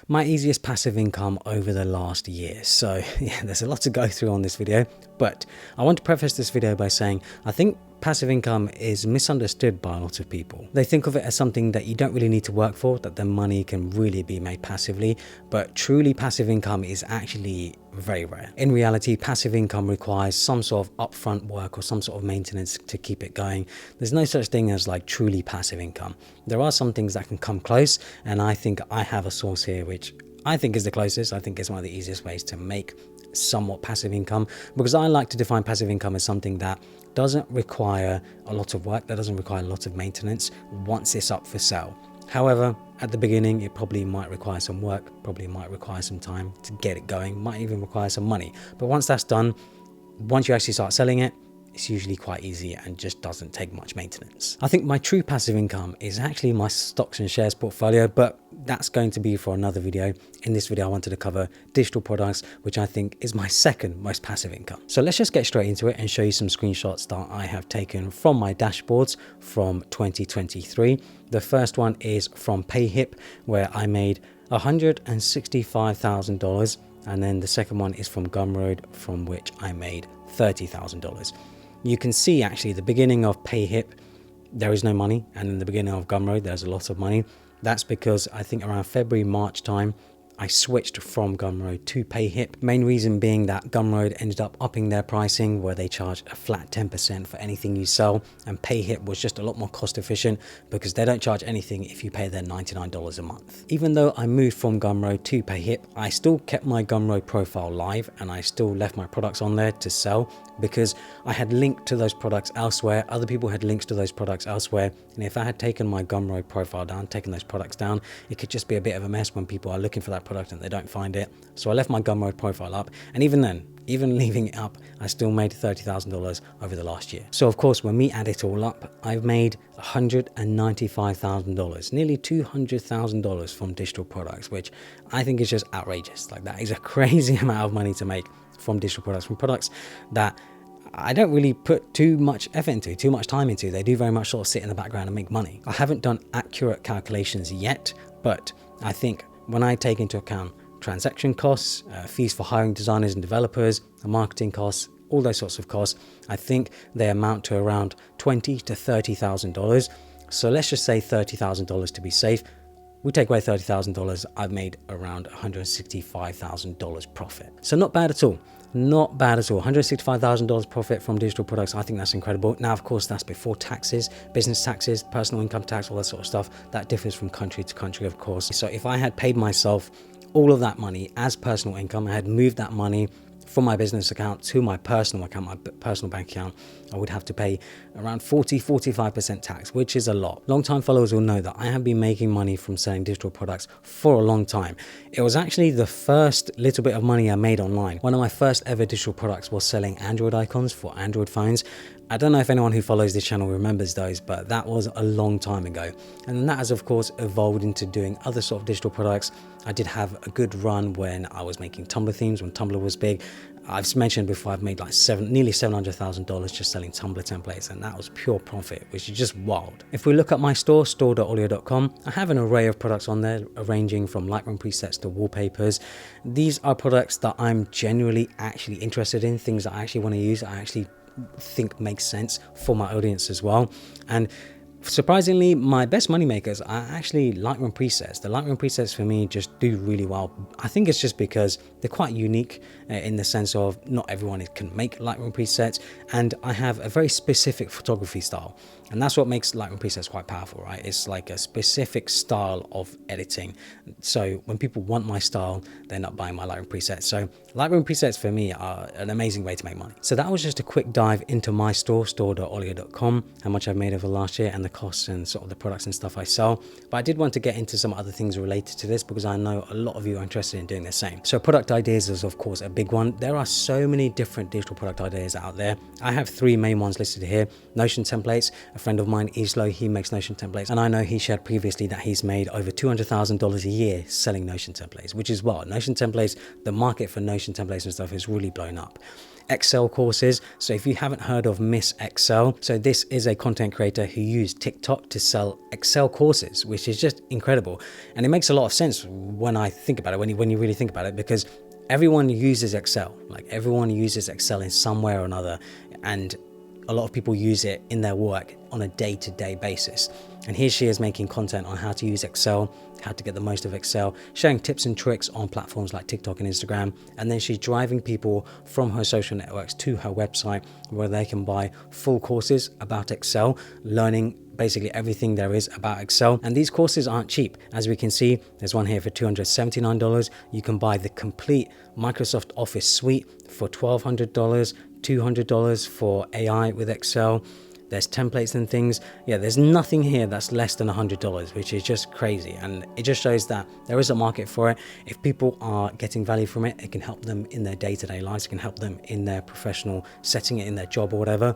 My easiest passive income over the last year. So yeah, there's a lot to go through on this video, but I want to preface this video by saying I think passive income is misunderstood by a lot of people. They think of it as something that you don't really need to work for, that the money can really be made passively, but truly passive income is actually very rare. In reality, passive income requires some sort of upfront work or some sort of maintenance to keep it going. There's no such thing as like truly passive income. There are some things that can come close, and I think I have a source here which I think is the closest. I think it's one of the easiest ways to make somewhat passive income, because I like to define passive income as something that doesn't require a lot of work, that doesn't require a lot of maintenance once it's up for sale. However, at the beginning, it probably might require some work, probably might require some time to get it going, might even require some money. But once that's done, once you actually start selling it, it's usually quite easy and just doesn't take much maintenance. I think my true passive income is actually my stocks and shares portfolio, but that's going to be for another video. In this video, I wanted to cover digital products, which I think is my second most passive income. So let's just get straight into it and show you some screenshots that I have taken from my dashboards from 2023. The first one is from PayHip, where I made $165,000. And then the second one is from Gumroad, from which I made $30,000. You can see actually the beginning of PayHip, there is no money. And in the beginning of Gumroad, there's a lot of money. That's because I think around February, March time, I switched from Gumroad to PayHip. Main reason being that Gumroad ended up upping their pricing, where they charge a flat 10% for anything you sell, and PayHip was just a lot more cost efficient because they don't charge anything if you pay their $99 a month. Even though I moved from Gumroad to PayHip, I still kept my Gumroad profile live and I still left my products on there to sell, because I had linked to those products elsewhere. Other people had links to those products elsewhere. And if I had taken my Gumroad profile down, taken those products down, it could just be a bit of a mess when people are looking for that product and they don't find it. So I left my Gumroad profile up. And even then, even leaving it up, I still made $30,000 over the last year. So of course, when we add it all up, I've made $195,000, nearly $200,000 from digital products, which I think is just outrageous. Like, that is a crazy amount of money to make from digital products, from products that I don't really put too much effort into, too much time into. They do very much sort of sit in the background and make money. I haven't done accurate calculations yet, but I think when I take into account transaction costs, fees for hiring designers and developers, marketing costs, all those sorts of costs, I think they amount to around $20,000 to $30,000. So let's just say $30,000 to be safe. We take away $30,000, I've made around $165,000 profit. So not bad at all. Not bad at all. $165,000 profit from digital products. I think that's incredible. Now, of course, that's before taxes, business taxes, personal income tax, all that sort of stuff. That differs from country to country, of course. So if I had paid myself all of that money as personal income, I had moved that money from my business account to my personal account, my personal bank account, I would have to pay around 45% tax, which is a lot. Long-time followers will know that I have been making money from selling digital products for a long time. It was actually the first little bit of money I made online. One of my first ever digital products was selling Android icons for Android phones. I don't know if anyone who follows this channel remembers those, but that was a long time ago. And then that has, of course, evolved into doing other sort of digital products. I did have a good run when I was making Tumblr themes, when Tumblr was big. I've mentioned before, I've made like nearly $700,000 just selling Tumblr templates, and that was pure profit, which is just wild. If we look at my store, store.olio.com, I have an array of products on there, ranging from Lightroom presets to wallpapers. These are products that I'm genuinely actually interested in, things that I actually want to use, I actually think makes sense for my audience as well. And surprisingly, my best money makers are actually Lightroom presets. The Lightroom presets for me just do really well. I think it's just because they're quite unique in the sense of not everyone can make Lightroom presets, and I have a very specific photography style. And that's what makes Lightroom presets quite powerful, right? It's like a specific style of editing. So when people want my style, they're not buying my Lightroom presets. So Lightroom presets for me are an amazing way to make money. So that was just a quick dive into my store, store.olio.com, how much I've made over the last year and the costs and sort of the products and stuff I sell. But I did want to get into some other things related to this because I know a lot of you are interested in doing the same. So product ideas is, of course, a big one. There are so many different digital product ideas out there. I have three main ones listed here: Notion templates, a friend of mine, Islo, he makes Notion templates. And I know he shared previously that he's made over $200,000 a year selling Notion templates, which is wild. Notion templates, the market for Notion templates and stuff is really blown up. Excel courses. So if you haven't heard of Miss Excel, so this is a content creator who used TikTok to sell Excel courses, which is just incredible. And it makes a lot of sense when I think about it, when you really think about it, because everyone uses Excel. Like everyone uses Excel in some way or another. And a lot of people use it in their work on a day-to-day basis. And here she is making content on how to use Excel, how to get the most of Excel, sharing tips and tricks on platforms like TikTok and Instagram. And then she's driving people from her social networks to her website where they can buy full courses about Excel, learning basically everything there is about Excel. And these courses aren't cheap. As we can see, there's one here for $279. You can buy the complete Microsoft Office suite for $1,200, $200 for AI with Excel. There's templates and things. Yeah, there's nothing here that's less than $100, which is just crazy. And it just shows that there is a market for it. If people are getting value from it, it can help them in their day-to-day lives. It can help them in their professional setting, in their job or whatever.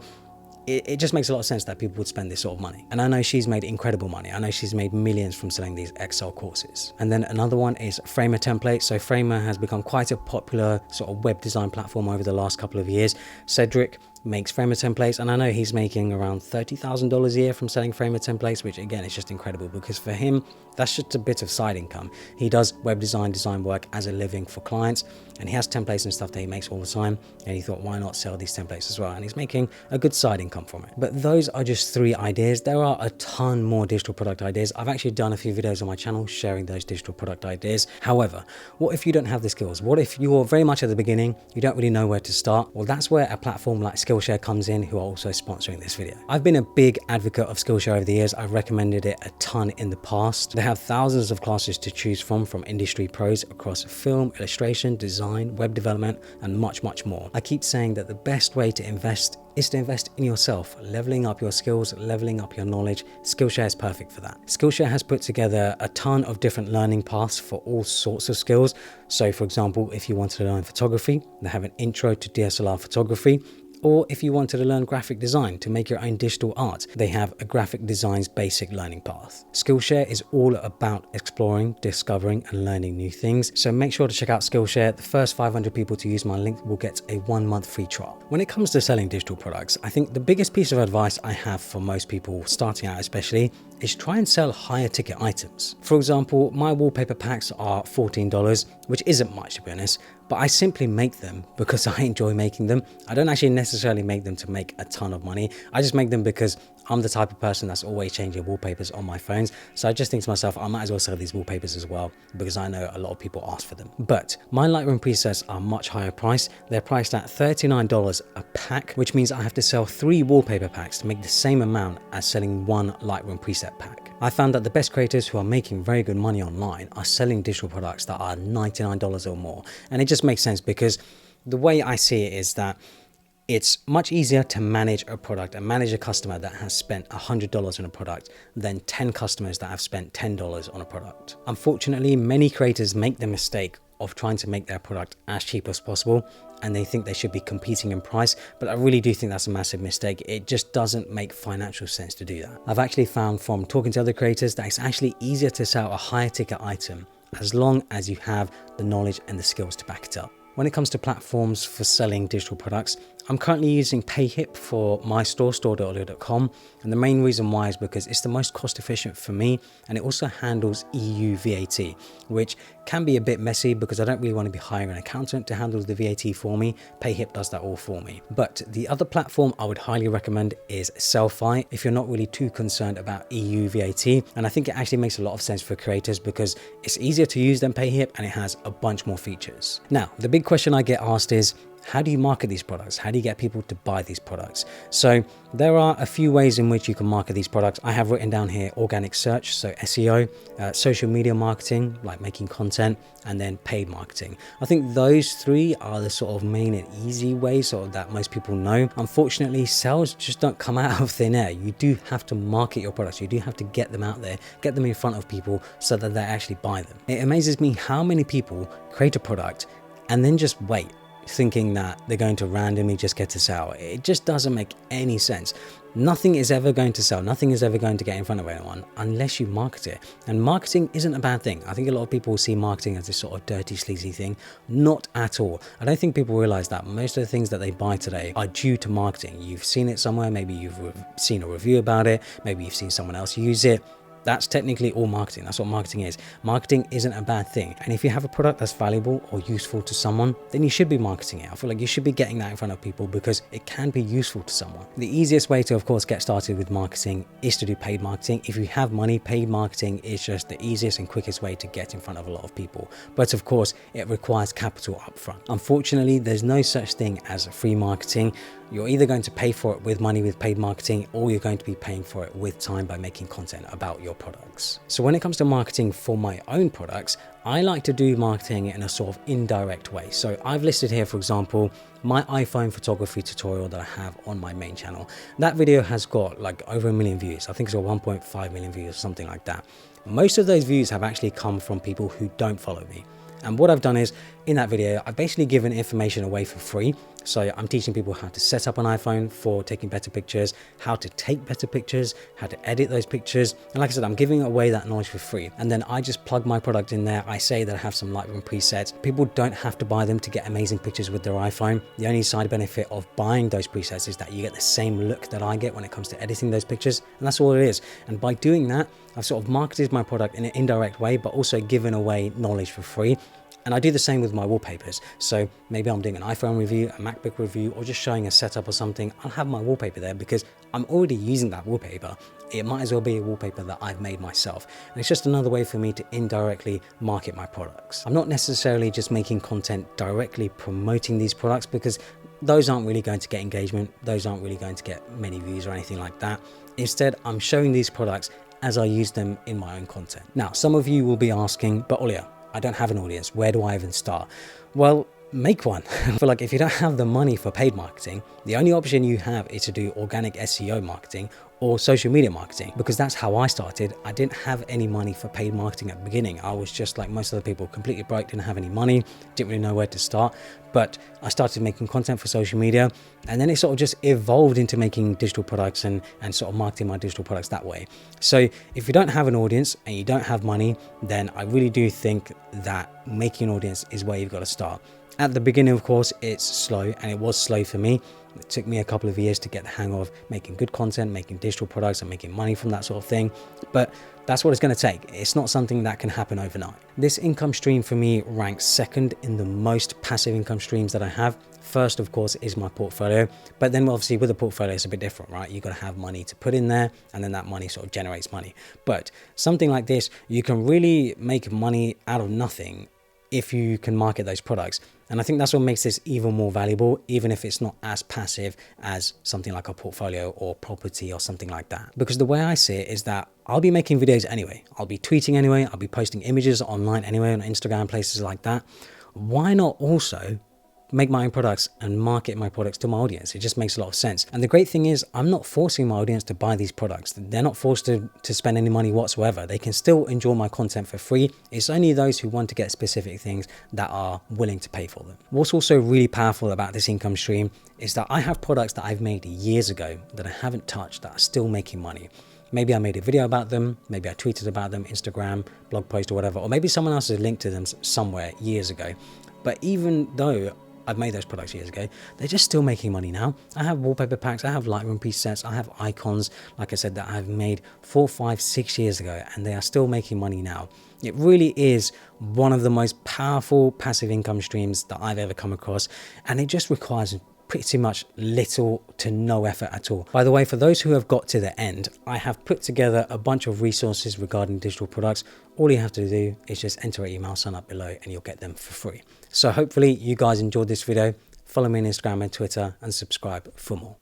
It just makes a lot of sense that people would spend this sort of money. And I know she's made incredible money. I know she's made millions from selling these Excel courses. And then another one is Framer templates. So Framer has become quite a popular sort of web design platform over the last couple of years. Cedric makes Framer templates, and I know he's making around $30,000 a year from selling Framer templates, which again is just incredible because for him, that's just a bit of side income. He does web design work as a living for clients, and he has templates and stuff that he makes all the time, and he thought, why not sell these templates as well? And he's making a good side income from it. But those are just 3 ideas. There are a ton more digital product ideas. I've actually done a few videos on my channel sharing those digital product ideas. However, what if you don't have the skills? What if you're very much at the beginning, you don't really know where to start? Well, that's where a platform like Skillshare comes in, who are also sponsoring this video. I've been a big advocate of Skillshare over the years. I've recommended it a ton in the past. They have thousands of classes to choose from industry pros across film, illustration, design, web development, and much, much more. I keep saying that the best way to invest is to invest in yourself, leveling up your skills, leveling up your knowledge. Skillshare is perfect for that. Skillshare has put together a ton of different learning paths for all sorts of skills. So for example, if you want to learn photography, they have an intro to DSLR photography. Or if you wanted to learn graphic design to make your own digital art, they have a graphic design's basic learning path. Skillshare is all about exploring, discovering, and learning new things. So make sure to check out Skillshare. The first 500 people to use my link will get a 1-month free trial. When it comes to selling digital products, I think the biggest piece of advice I have for most people starting out especially is try and sell higher ticket items. For example, my wallpaper packs are $14, which isn't much to be honest, but I simply make them because I enjoy making them. I don't actually necessarily make them to make a ton of money. I just make them because I'm the type of person that's always changing wallpapers on my phones. So I just think to myself, I might as well sell these wallpapers as well because I know a lot of people ask for them. But my Lightroom presets are much higher priced. They're priced at $39 a pack, which means I have to sell 3 wallpaper packs to make the same amount as selling 1 Lightroom preset pack. I found that the best creators who are making very good money online are selling digital products that are $99 or more. And it just makes sense because the way I see it is that it's much easier to manage a product and manage a customer that has spent $100 on a product than 10 customers that have spent $10 on a product. Unfortunately, many creators make the mistake of trying to make their product as cheap as possible, and they think they should be competing in price, but I really do think that's a massive mistake. It just doesn't make financial sense to do that. I've actually found from talking to other creators that it's actually easier to sell a higher ticket item as long as you have the knowledge and the skills to back it up. When it comes to platforms for selling digital products, I'm currently using PayHip for my store, store.olio.com, and the main reason why is because it's the most cost efficient for me, and it also handles EU VAT, which can be a bit messy because I don't really want to be hiring an accountant to handle the VAT for me. PayHip does that all for me. But the other platform I would highly recommend is Sellfy if you're not really too concerned about EU VAT, and I think it actually makes a lot of sense for creators because it's easier to use than PayHip and it has a bunch more features. Now, the big question I get asked is, how do you market these products? How do you get people to buy these products? So there are a few ways in which you can market these products. I have written down here organic search, so SEO, social media marketing, like making content, and then paid marketing. I think those 3 are the sort of main and easy ways sort of that most people know. Unfortunately, sales just don't come out of thin air. You do have to market your products. You do have to get them out there, get them in front of people so that they actually buy them. It amazes me how many people create a product and then just wait. thinking that they're going to randomly just get to sell. It just doesn't make any sense. Nothing is ever going to sell. Nothing is ever going to get in front of anyone unless you market it. And marketing isn't a bad thing. I think a lot of people see marketing as this sort of dirty, sleazy thing. Not at all. I don't think people realize that most of the things that they buy today are due to marketing. You've seen it somewhere. Maybe you've seen a review about it. Maybe you've seen someone else use it. That's technically all marketing. That's what marketing is. Marketing isn't a bad thing. And if you have a product that's valuable or useful to someone, then you should be marketing it. I feel like you should be getting that in front of people because it can be useful to someone. The easiest way to, of course, get started with marketing is to do paid marketing. If you have money, paid marketing is just the easiest and quickest way to get in front of a lot of people. But of course, it requires capital upfront. Unfortunately, there's no such thing as free marketing. You're either going to pay for it with money with paid marketing, or you're going to be paying for it with time by making content about your products. So when it comes to marketing for my own products, I like to do marketing in a sort of indirect way. So I've listed here, for example, my iPhone photography tutorial that I have on my main channel. That video has got like over 1 million views. I think it's got 1.5 million views, something like that. Most of those views have actually come from people who don't follow me. And what I've done is, in that video, I've basically given information away for free. So I'm teaching people how to set up an iPhone for taking better pictures, how to take better pictures, how to edit those pictures. And like I said, I'm giving away that knowledge for free. And then I just plug my product in there. I say that I have some Lightroom presets. People don't have to buy them to get amazing pictures with their iPhone. The only side benefit of buying those presets is that you get the same look that I get when it comes to editing those pictures. And that's all it is. And by doing that, I've sort of marketed my product in an indirect way, but also given away knowledge for free. And I do the same with my wallpapers. So maybe I'm doing an iPhone review, a MacBook review, or just showing a setup or something. I'll have my wallpaper there because I'm already using that wallpaper. It might as well be a wallpaper that I've made myself. And it's just another way for me to indirectly market my products. I'm not necessarily just making content directly promoting these products because those aren't really going to get engagement. Those aren't really going to get many views or anything like that. Instead, I'm showing these products as I use them in my own content. Now, some of you will be asking, but Olia, I don't have an audience. Where do I even start? Well, make one. I feel like if you don't have the money for paid marketing, the only option you have is to do organic SEO marketing or social media marketing, because that's how I started. I didn't have any money for paid marketing at the beginning. I was just like most other people, completely broke, didn't have any money, didn't really know where to start. But I started making content for social media, and then it sort of just evolved into making digital products and sort of marketing my digital products that way. So if you don't have an audience and you don't have money, then I really do think that making an audience is where you've got to start. At the beginning, of course, it's slow, and it was slow for me. It took me a couple of years to get the hang of making good content, making digital products and making money from that sort of thing. But that's what it's going to take. It's not something that can happen overnight. This income stream for me ranks second in the most passive income streams that I have. First, of course, is my portfolio. But then obviously with a portfolio, it's a bit different, right? You've got to have money to put in there, and then that money sort of generates money. But something like this, you can really make money out of nothing if you can market those products. And I think that's what makes this even more valuable, even if it's not as passive as something like a portfolio or property or something like that. Because the way I see it is that I'll be making videos anyway. I'll be tweeting anyway. I'll be posting images online anyway on Instagram, places like that. Why not also make my own products and market my products to my audience? It just makes a lot of sense. And the great thing is, I'm not forcing my audience to buy these products. They're not forced to spend any money whatsoever. They can still enjoy my content for free. It's only those who want to get specific things that are willing to pay for them. What's also really powerful about this income stream is that I have products that I've made years ago that I haven't touched that are still making money. Maybe I made a video about them, maybe I tweeted about them, Instagram, blog post or whatever, or maybe someone else has linked to them somewhere years ago. But even though I've made those products years ago, they're just still making money now. I have wallpaper packs, I have Lightroom presets, I have icons, like I said, that I've made 4, 5, 6 years ago, and they are still making money now. It really is one of the most powerful passive income streams that I've ever come across, and it just requires pretty much little to no effort at all. By the way, for those who have got to the end, I have put together a bunch of resources regarding digital products. All you have to do is just enter an email, sign up below, and you'll get them for free. So hopefully you guys enjoyed this video. Follow me on Instagram and Twitter and subscribe for more.